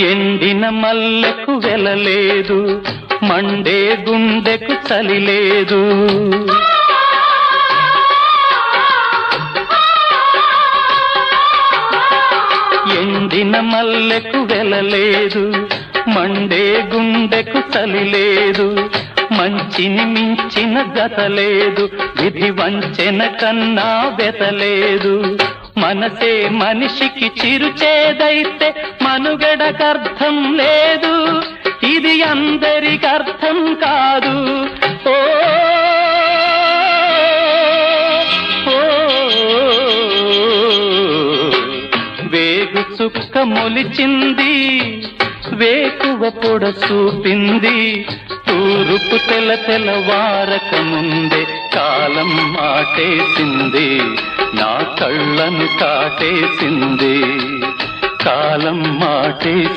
ఎండిన మల్లెకు వెలలేదు, మండే గుండెకు చలి లేదు. ఎండిన మల్లెకు వెలలేదు, మండే గుండెకు చలి లేదు. మంచిని మించిన గత లేదు, విధి వంచెన కన్నా వెతలేదు. మనసే మనిషికి చిరుచేదైతే మనుగడకర్థం లేదు, ఇది అందరికి అర్థం కాదు. ఓ వేగు చుక్క మొలిచింది, వేకువ పొడ చూపింది. తూరుపు తెల్లవారక ముందే కాలం మాటేసింది, నా కళ్ళను కాటేసింది. కాలం మాటేసింది.